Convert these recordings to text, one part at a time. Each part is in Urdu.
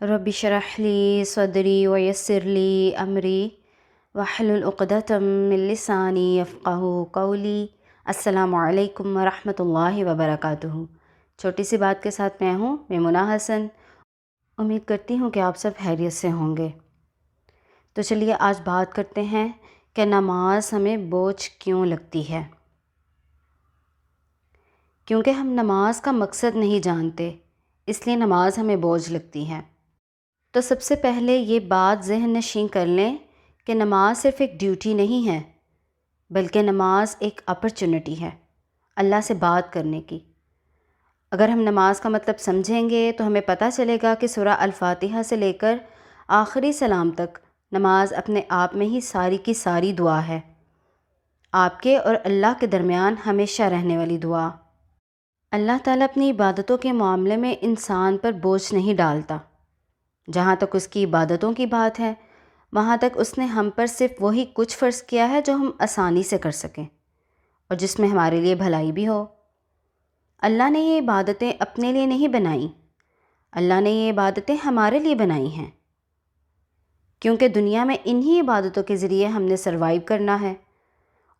رب اشرح لی صدری ویسر لی امری واحلل عقدۃ من لسانی یفقہوا قولی۔ السلام علیکم ورحمۃ اللہ وبرکاتہ۔ چھوٹی سی بات کے ساتھ میں ہوں میمونہ حسن۔ امید کرتی ہوں کہ آپ سب خیریت سے ہوں گے۔ تو چلیے آج بات کرتے ہیں کہ نماز ہمیں بوجھ کیوں لگتی ہے۔ کیونکہ ہم نماز کا مقصد نہیں جانتے، اس لیے نماز ہمیں بوجھ لگتی ہے۔ تو سب سے پہلے یہ بات ذہن نشین کر لیں کہ نماز صرف ایک ڈیوٹی نہیں ہے، بلکہ نماز ایک اپرچونٹی ہے اللہ سے بات کرنے کی۔ اگر ہم نماز کا مطلب سمجھیں گے تو ہمیں پتہ چلے گا کہ سورہ الفاتحہ سے لے کر آخری سلام تک نماز اپنے آپ میں ہی ساری کی ساری دعا ہے، آپ کے اور اللہ کے درمیان ہمیشہ رہنے والی دعا۔ اللہ تعالیٰ اپنی عبادتوں کے معاملے میں انسان پر بوجھ نہیں ڈالتا۔ جہاں تک اس کی عبادتوں کی بات ہے، وہاں تک اس نے ہم پر صرف وہی کچھ فرض کیا ہے جو ہم آسانی سے کر سکیں اور جس میں ہمارے لیے بھلائی بھی ہو۔ اللہ نے یہ عبادتیں اپنے لیے نہیں بنائیں، اللہ نے یہ عبادتیں ہمارے لیے بنائی ہیں، کیونکہ دنیا میں انہی عبادتوں کے ذریعے ہم نے سروائیو کرنا ہے،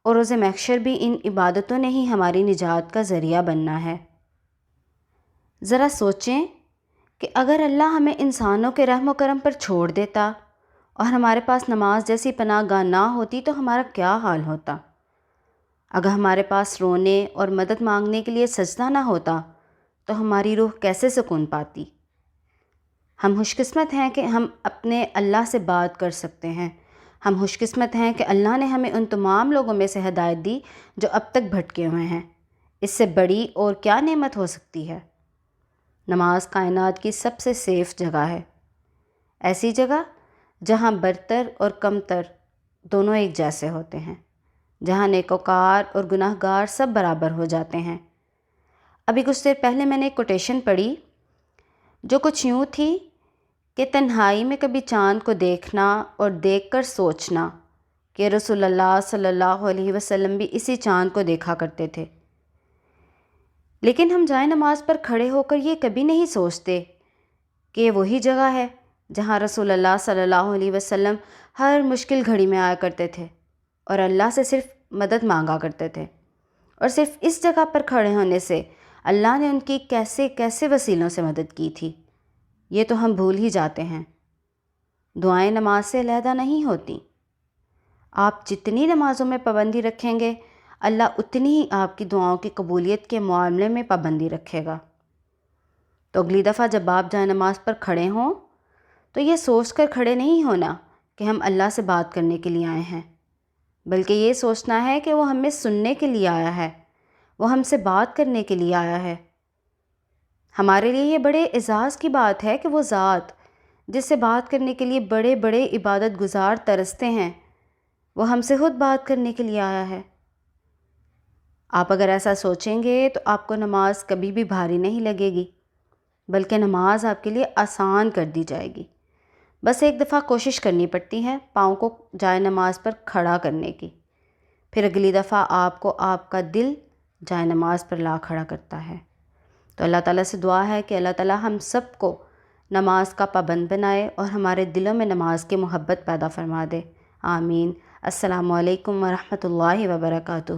اور روز محشر بھی ان عبادتوں نے ہی ہماری نجات کا ذریعہ بننا ہے۔ ذرا سوچیں کہ اگر اللہ ہمیں انسانوں کے رحم و کرم پر چھوڑ دیتا اور ہمارے پاس نماز جیسی پناہ گاہ نہ ہوتی تو ہمارا کیا حال ہوتا؟ اگر ہمارے پاس رونے اور مدد مانگنے کے لیے سجدہ نہ ہوتا تو ہماری روح کیسے سکون پاتی؟ ہم خوش قسمت ہیں کہ ہم اپنے اللہ سے بات کر سکتے ہیں۔ ہم خوش قسمت ہیں کہ اللہ نے ہمیں ان تمام لوگوں میں سے ہدایت دی جو اب تک بھٹکے ہوئے ہیں۔ اس سے بڑی اور کیا نعمت ہو سکتی ہے؟ نماز کائنات کی سب سے سیف جگہ ہے، ایسی جگہ جہاں برتر اور کمتر دونوں ایک جیسے ہوتے ہیں، جہاں نیکوکار اور گناہ گار سب برابر ہو جاتے ہیں۔ ابھی کچھ دیر پہلے میں نے ایک کوٹیشن پڑھی جو کچھ یوں تھی کہ تنہائی میں کبھی چاند کو دیکھنا اور دیکھ کر سوچنا کہ رسول اللہ صلی اللہ علیہ وسلم بھی اسی چاند کو دیکھا کرتے تھے، لیکن ہم جائے نماز پر کھڑے ہو کر یہ کبھی نہیں سوچتے کہ یہ وہی جگہ ہے جہاں رسول اللہ صلی اللہ علیہ وسلم ہر مشکل گھڑی میں آیا کرتے تھے اور اللہ سے صرف مدد مانگا کرتے تھے، اور صرف اس جگہ پر کھڑے ہونے سے اللہ نے ان کی کیسے کیسے وسیلوں سے مدد کی تھی، یہ تو ہم بھول ہی جاتے ہیں۔ دعائیں نماز سے علیحدہ نہیں ہوتیں۔ آپ جتنی نمازوں میں پابندی رکھیں گے، اللہ اتنی ہی آپ کی دعاؤں کی قبولیت کے معاملے میں پابندی رکھے گا۔ تو اگلی دفعہ جب آپ جائے نماز پر کھڑے ہوں تو یہ سوچ کر کھڑے نہیں ہونا کہ ہم اللہ سے بات کرنے کے لیے آئے ہیں، بلکہ یہ سوچنا ہے کہ وہ ہمیں سننے کے لیے آیا ہے، وہ ہم سے بات کرنے کے لیے آیا ہے۔ ہمارے لیے یہ بڑے اعزاز کی بات ہے کہ وہ ذات جس سے بات کرنے کے لیے بڑے بڑے عبادت گزار ترستے ہیں، وہ ہم سے خود بات کرنے کے لیے آیا ہے۔ آپ اگر ایسا سوچیں گے تو آپ کو نماز کبھی بھی بھاری نہیں لگے گی، بلکہ نماز آپ کے لیے آسان کر دی جائے گی۔ بس ایک دفعہ کوشش کرنی پڑتی ہے پاؤں کو جائے نماز پر کھڑا کرنے کی، پھر اگلی دفعہ آپ کو آپ کا دل جائے نماز پر لا کھڑا کرتا ہے۔ تو اللہ تعالیٰ سے دعا ہے کہ اللہ تعالیٰ ہم سب کو نماز کا پابند بنائے اور ہمارے دلوں میں نماز کی محبت پیدا فرما دے۔ آمین۔ السلام علیکم ورحمۃ اللہ وبرکاتہ۔